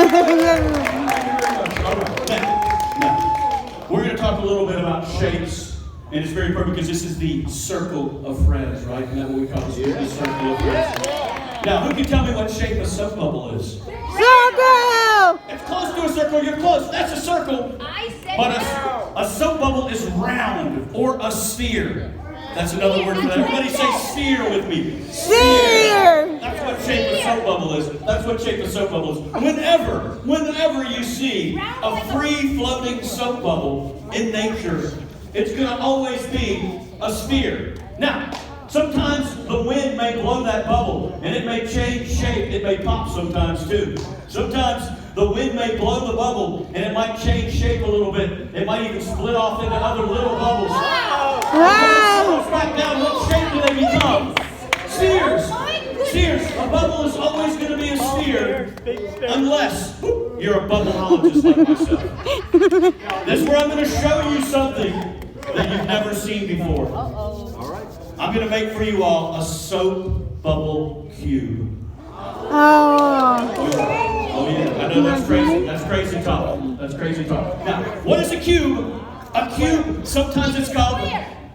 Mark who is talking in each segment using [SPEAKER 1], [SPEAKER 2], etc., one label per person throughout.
[SPEAKER 1] Now, we're going to talk a little bit about shapes, and it's very perfect because this is the circle of friends, right? Isn't that what we call this? The circle of friends. Now, who can tell me what shape a soap bubble is?
[SPEAKER 2] Circle!
[SPEAKER 1] It's close to a circle. You're close. That's a circle. But a soap bubble is round or a sphere. That's another word for that. Everybody say sphere with me.
[SPEAKER 2] Sphere!
[SPEAKER 1] That's what shape a soap bubble is. That's what shape a soap bubble is. Whenever you see a free floating soap bubble in nature, it's going to always be a sphere. Now, sometimes the wind may blow that bubble and it may change shape. It may pop sometimes too. Sometimes the wind may blow the bubble and it might change shape a little bit. It might even split off into other little bubbles.
[SPEAKER 2] Wow!
[SPEAKER 1] Back down, what shape do they become? Spheres. Spheres. A bubble is always going to be a sphere unless you're a bubbleologist like myself. This is where I'm going to show you something that you've never seen before. I'm going to make for you all a soap bubble cube.
[SPEAKER 2] Oh.
[SPEAKER 1] Oh yeah, I know that's crazy. That's crazy talk. That's crazy talk. Now, what is a cube? A cube, sometimes it's called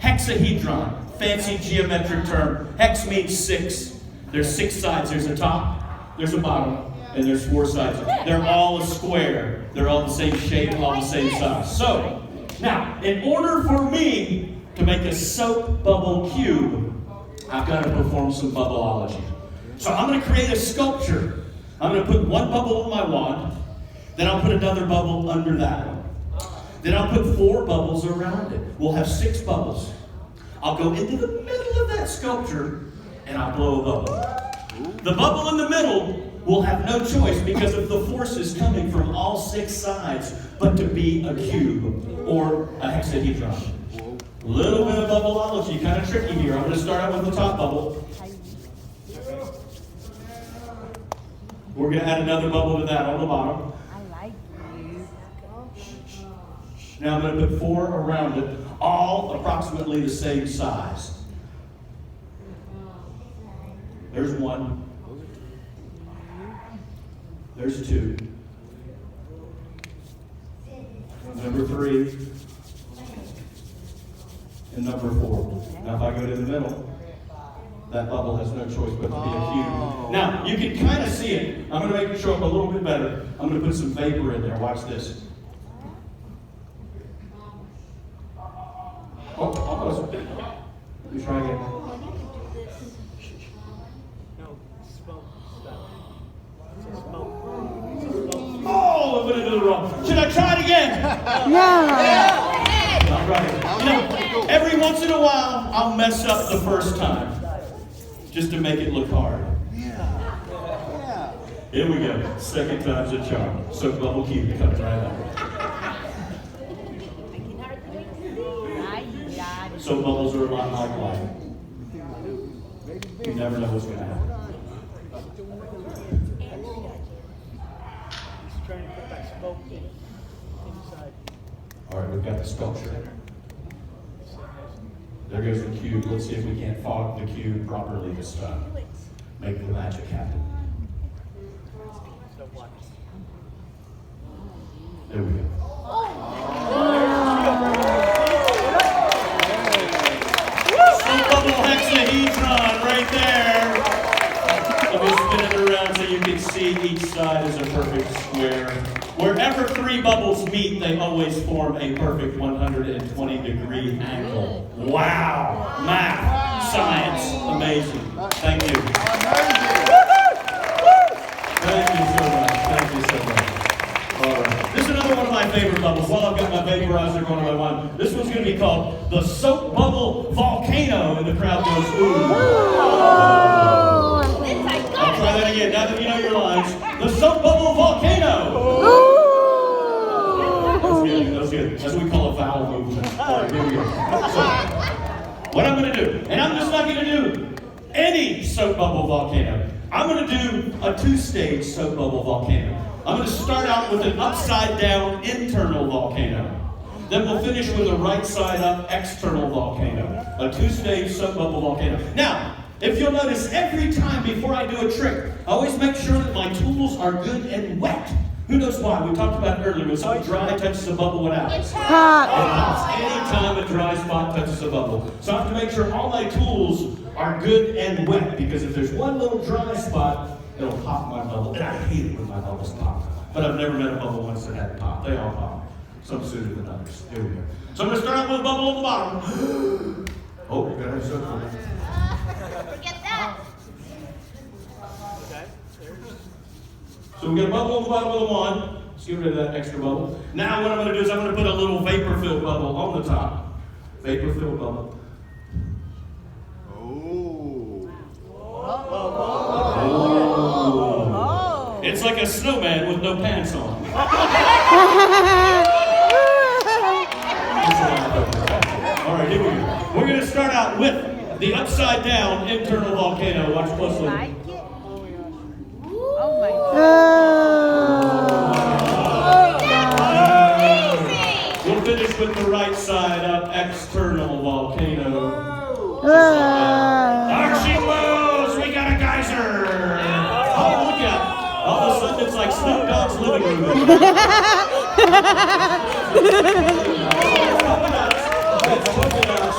[SPEAKER 1] hexahedron. Fancy geometric term. Hex means 6. There's 6 sides. There's a top, there's a bottom, and there's 4 sides. They're all a square. They're all the same shape, all the same size. So, now, in order for me to make a soap bubble cube, I've got to perform some bubbleology. So I'm going to create a sculpture. I'm going to put one bubble on my wand, then I'll put another bubble under that one. Then I'll put 4 bubbles around it. We'll have 6 bubbles. I'll go into the middle of that sculpture and I'll blow a bubble. The bubble in the middle will have no choice because of the forces coming from all 6 sides, but to be a cube or a hexahedron. A little bit of bubbleology, kind of tricky here. I'm going to start out with the top bubble. We're going to add another bubble to that on the bottom. Now I'm going to put 4 around it, all approximately the same size. There's 1. There's 2. Number 3. And number 4. Now if I go to the middle, that bubble has no choice but to be a cube. Now, you can kind of see it. I'm going to make it show up a little bit better. I'm going to put some vapor in there. Watch this. Oh, almost. Let me try again. Oh, I put it in the wrong. Should I try it again?
[SPEAKER 2] Yeah.
[SPEAKER 1] All right. You know, every once in a while, I'll mess up the first time, just to make it look hard. Here we go. Second time's a charm. Soap bubble cube coming right up. Soap bubbles are a lot like life. You never know what's going to happen. All right, we've got the sculpture. There goes the cube. Let's see if we can't fog the cube properly this time. Make the magic happen. There we go. Soap bubble hexahedron right there. Let me spin it around so you can see each side is a perfect square. Wherever 3 bubbles meet, they always form a perfect 120-degree angle. Wow! Math, science, amazing. Thank you. Thank you so much. Thank you so much. All right. This is another one of my favorite bubbles. While I've got my vaporizer going on my wand, this one's going to be called the Soap Bubble Volcano, and the crowd goes, ooh. I'll try that again. Now that you know your lines, the Soap Bubble Volcano. That's good. That's what we call a vowel movement. All right, here we go. So, what I'm going to do, and I'm just not going to do any soap bubble volcano. I'm going to do a 2-stage soap bubble volcano. I'm going to start out with an upside-down internal volcano. Then we'll finish with a right-side-up external volcano. A 2-stage soap bubble volcano. Now, if you'll notice, every time before I do a trick, I always make sure that my tools are good and wet. Who knows why? We talked about it earlier. When something dry touches a bubble, what happens? It
[SPEAKER 2] Hot.
[SPEAKER 1] pops anytime a dry spot touches a bubble. So I have to make sure all my tools are good and wet, because if there's one little dry spot, it'll pop my bubble. And I hate it when my bubbles pop. But I've never met a bubble once that hadn't popped. They all pop. Some sooner than others. Here we go. So I'm going to start out with a bubble on the bottom. Oh, you got to have something.
[SPEAKER 3] Forget that.
[SPEAKER 1] So we got a bubble on the bottom of the wand. Let's get rid of that extra bubble. Now what I'm going to do is I'm going to put a little vapor-filled bubble on the top. Vapor-filled bubble. Oh. It's like a snowman with no pants on. All right, here we go. We're going to start out with the upside-down internal volcano. Watch closely.
[SPEAKER 3] Oh my God.
[SPEAKER 1] We'll finish with the right side up, external volcano. There she blows! We got a geyser! Oh, look out! All of a sudden it's like Snoop Dogg's living room. Let's polka dots.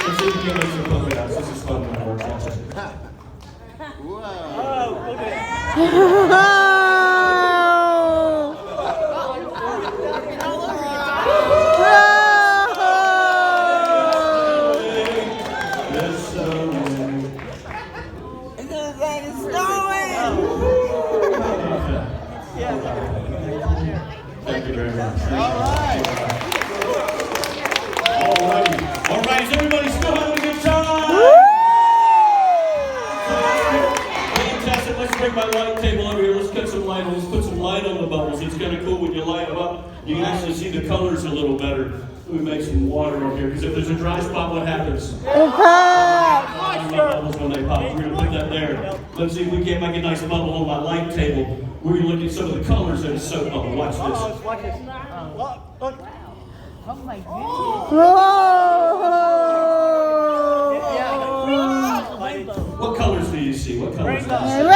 [SPEAKER 1] Let's see if we can make some polka dots. This is fun when it works. Watch it. Thank you very much. All right. Is everybody still having a good time? Fantastic. Let's bring my light table over here. Let's cut some light on. Let's put some light on the bubbles. It's kind of cool when you light them up. You can actually see the colors a little better. Let me make some water over here, because if there's a dry spot, what happens? Bubbles when they pop. We're going to put that there. Let's see if we can't make a nice bubble on my light table. We're going to look at some of the colors in a soap bubble. Watch this.
[SPEAKER 4] Watch this. Look.
[SPEAKER 3] Oh my goodness.
[SPEAKER 1] What colors do you see? What colors?
[SPEAKER 2] Rainbow.
[SPEAKER 1] Rainbow.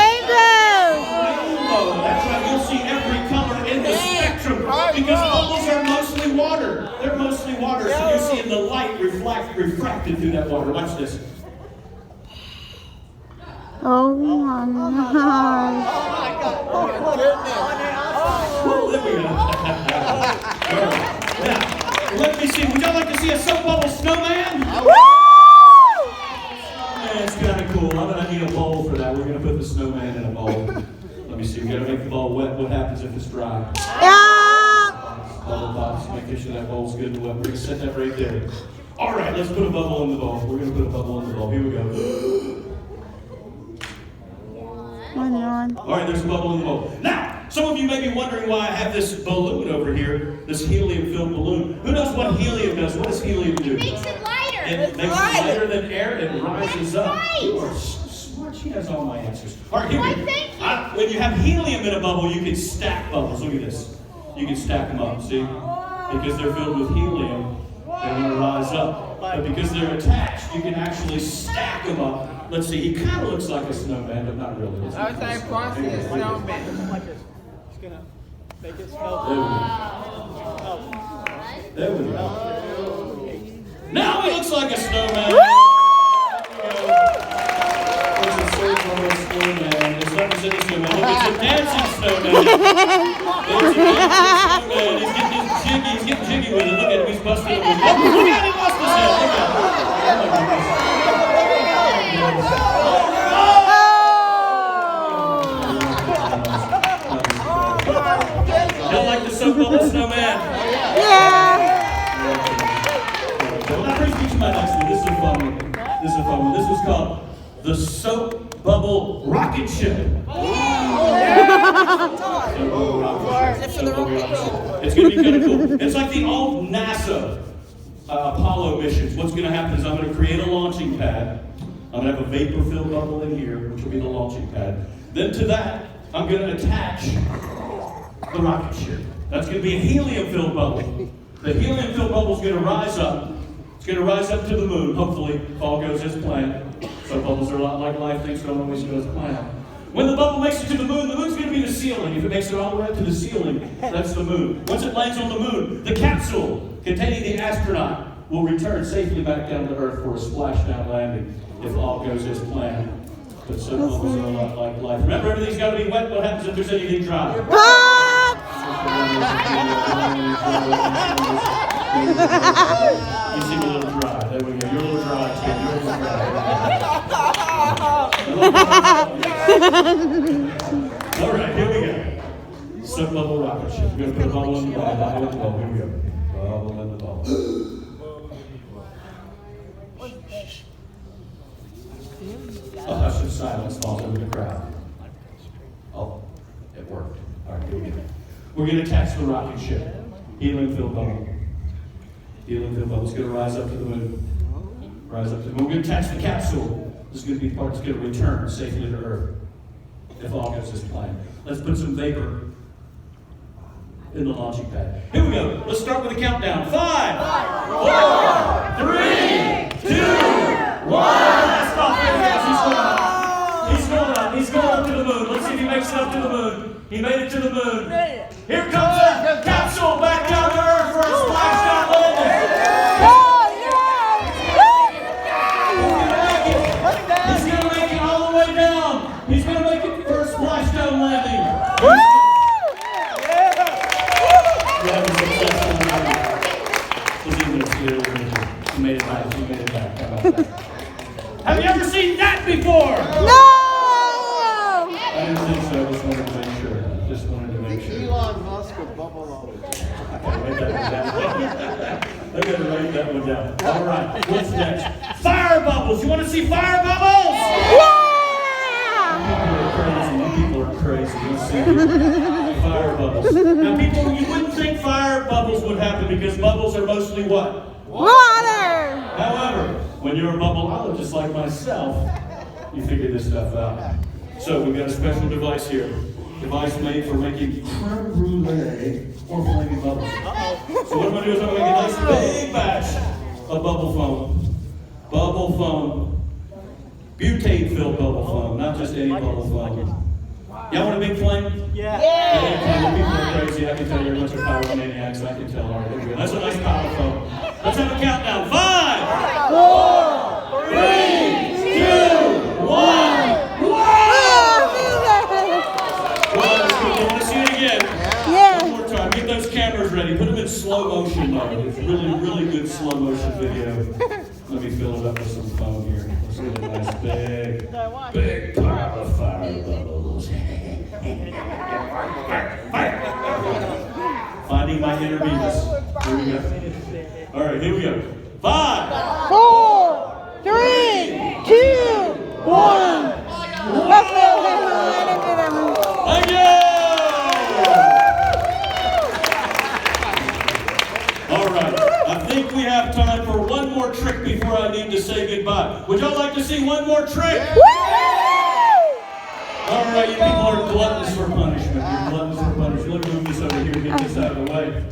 [SPEAKER 1] That's right. You'll see every color in the spectrum, because bubbles are mostly water. They're mostly water, so you're seeing the light refracted through that water. Watch this.
[SPEAKER 2] Oh my God.
[SPEAKER 1] Oh, there we go. Now, let me see. Would y'all like to see a soap bubble snowman? It's kind of cool. I'm going to need a bowl for that. We're going to put the snowman in a bowl. Let me see. We got to make the bowl wet. What happens if it's dry? Bubble pops. Making sure that bowl's good and wet. We're going to set that right there. All right, let's put a bubble in the bowl. We're going to put a bubble in the bowl. Here we go. All right, there's a bubble in the bowl. Now, some of you may be wondering why I have this balloon over here, this helium-filled balloon. Who knows what helium does? What does helium do?
[SPEAKER 3] It makes it lighter.
[SPEAKER 1] It makes it lighter than air. It rises up. You are so smart. She has all my answers. All right, here we go.
[SPEAKER 3] Thank you.
[SPEAKER 1] When you have helium in a bubble, you can stack bubbles. Look at this. You can stack them up, see? Because they're filled with helium, they're going to rise up. But because they're attached, you can actually stack them up. Let's see, he kind of looks like a snowman, but not really.
[SPEAKER 4] I was like, Frosty is snowman. Like this. It's gonna make it smell.
[SPEAKER 1] There we go. Now he looks like a snowman. It's a so-called snowman. It's not just any snowman. It's a dancing snowman. It's a dancing snowman. He's getting jiggy with it. Look at him. He's busting it. Look at him. He lost his head. Look at him. Y'all like the soap bubble snowman?
[SPEAKER 2] Yeah.
[SPEAKER 1] Well, that brings me to my next one. This is a fun one. This was called the Soap Bubble Rocket Ship. It's going to be kind of cool. It's like the old NASA Apollo missions. What's going to happen is I'm going to create a launching pad. I'm going to have a vapor-filled bubble in here, which will be the launching pad. Then to that, I'm going to attach the rocket ship. That's going to be a helium-filled bubble. The helium-filled bubble is going to rise up. It's going to rise up to the moon, hopefully, if all goes as planned. Some bubbles are a lot like life. Things don't always go as planned. When the bubble makes it to the moon's going to be the ceiling. If it makes it all the way up to the ceiling, that's the moon. Once it lands on the moon, the capsule containing the astronaut will return safely back down to Earth for a splashdown landing if all goes as planned. But soap bubbles are a lot like life. Remember, everything's got to be wet. What happens if there's anything dry?
[SPEAKER 2] Pop!
[SPEAKER 1] You seem a little dry. There we go. You're a little dry, too. You're a little dry. All right, here we go. Soap bubble rocket ship. We're going to put a bubble in the bubble. Bubble in the bubble. Here we go. Bubble in the bubble. A hush of silence falls over the crowd. Oh, it worked. All right, here we go. We're going to attach the rocket ship. Helium-filled bubble. Helium-filled bubble is going to rise up to the moon. Rise up to the moon. We're going to attach the capsule. This is going to be part that's going to return safely to Earth if all goes as planned. Let's put some vapor in the launching pad. Here we go. Let's start with a countdown. 5, 4, 3, 2, 1. Last off. He's going up. He's going up to the moon. Let's see if he makes it up to the moon. He made it to the moon. Here comes the capsule back down to Earth for a splashdown landing. He's going to make it all the way down. He's going to make it for a splashdown landing. He made it back. He made it back. How about that? Have you ever seen that before?
[SPEAKER 2] No!
[SPEAKER 1] I didn't think so. I just wanted to make sure. Just wanted to make sure.
[SPEAKER 4] Elon Musk of bubble over.
[SPEAKER 1] Write that one down. I'm going to write that one down. All right. What's next? Fire bubbles. You want to see fire bubbles? People are crazy. Let's see. Fire bubbles. Now, people, you wouldn't think fire bubbles would happen because bubbles are mostly what?
[SPEAKER 2] Water!
[SPEAKER 1] However, when you're a bubbleologist like myself, you figure this stuff out. So we've got a special device here. Device made for making creme brulee or flaming bubbles. So what I'm going to do is I'm going to make a nice big batch of bubble foam. Bubble foam. Butane-filled bubble foam, not just any bubble foam. Y'all want a big flame?
[SPEAKER 4] Yeah.
[SPEAKER 1] People are crazy. I can tell you're a bunch of pyromaniacs. I can tell. All right, there we go. That's a nice power phone. Let's have a countdown. 5, 4, 3, 2, 1. Well, that's good. You want to see it again?
[SPEAKER 2] Yeah.
[SPEAKER 1] One more time. Get those cameras ready. Put them in slow motion mode. It's really, really good slow motion video. Let me fill it up with some foam here. Let's get a nice big pile of fire bubbles. Fire. Finding my inner Venus. Here we go. All right, here we go. 5,
[SPEAKER 2] 4, 3, 2, 1.
[SPEAKER 1] Thank you! All right, I think we have time for one more trick before I need to say goodbye. Would y'all like to see one more trick? All right, you people are gluttonous for punishment. You're gluttonous for punishment. Let me move this over here, get this out of the way.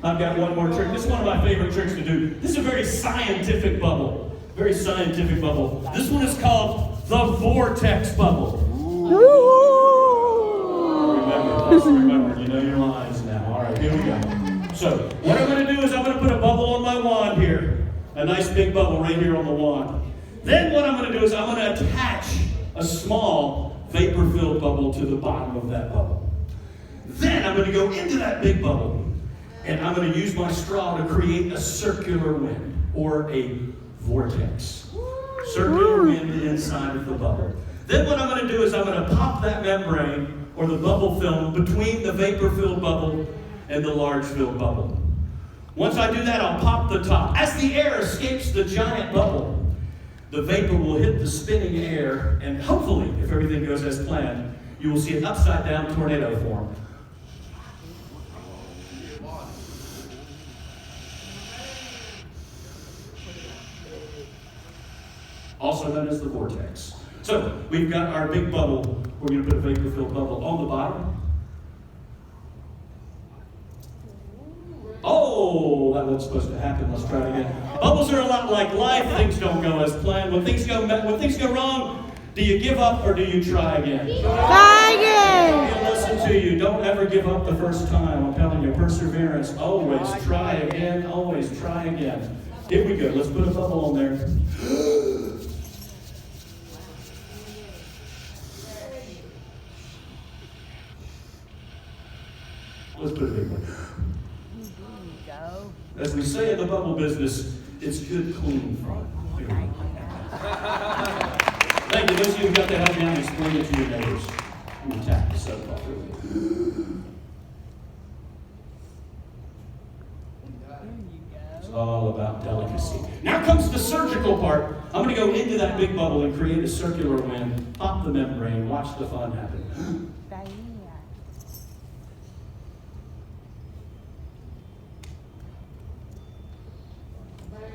[SPEAKER 1] I've got one more trick. This is one of my favorite tricks to do. This is a very scientific bubble. Very scientific bubble. This one is called the vortex bubble. Remember, you know your lines now. All right, here we go. So, what I'm going to do is I'm going to put a bubble on my wand here. A nice big bubble right here on the wand. Then what I'm going to do is I'm going to attach a small vapor-filled bubble to the bottom of that bubble. Then I'm going to go into that big bubble. And I'm going to use my straw to create a circular wind, or a vortex. Circular wind inside of the bubble. Then what I'm going to do is I'm going to pop that membrane, or the bubble film, between the vapor-filled bubble and the large-filled bubble. Once I do that, I'll pop the top. As the air escapes the giant bubble, the vapor will hit the spinning air, and hopefully, if everything goes as planned, you will see an upside-down tornado form. Also known as the vortex. So, we've got our big bubble. We're going to put a vapor-filled bubble on the bottom. Oh, that wasn't supposed to happen. Let's try it again. Bubbles are a lot like life. Things don't go as planned. When things go wrong, Do you give up or do you try again?
[SPEAKER 2] Try again.
[SPEAKER 1] He'll listen to you. Don't ever give up the first time. I'm telling you, perseverance. Always try again. Always try again. Here we go. Let's put a bubble on there. Let's put a big one. As we say in the bubble business, it's good, clean fun. Thank you. Those of you who got to help me out, explain it to your neighbors. You tap the soap off. It's all about delicacy. Now comes the surgical part. I'm going to go into that big bubble and create a circular wind. Pop the membrane. Watch the fun happen.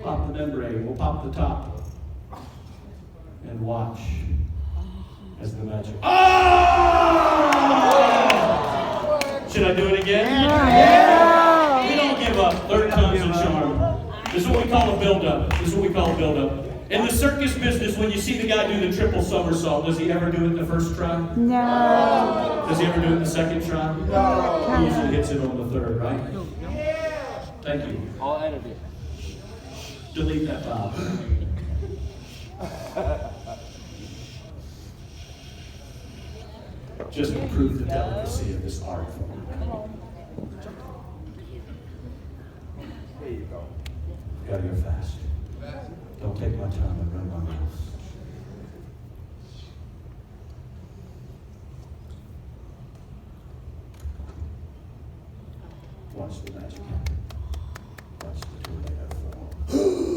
[SPEAKER 1] Pop the membrane. We'll pop the top. And watch as the magic. Oh! Should I do it again?
[SPEAKER 2] Yeah.
[SPEAKER 1] We don't give up. Third time's a charm. This is what we call a build-up. This is what we call a build-up. In the circus business, when you see the guy do the triple somersault, does he ever do it the first try?
[SPEAKER 2] No.
[SPEAKER 1] Does he ever do it the second try? No. He usually hits it on the third, right? Thank you.
[SPEAKER 4] I'll edit it.
[SPEAKER 1] Delete that, Bob. Just to prove the delicacy of this art form.
[SPEAKER 4] There you go.
[SPEAKER 1] Gotta go fast. Don't take my time and run my mouth. Watch the magic happen. Watch the tornado form.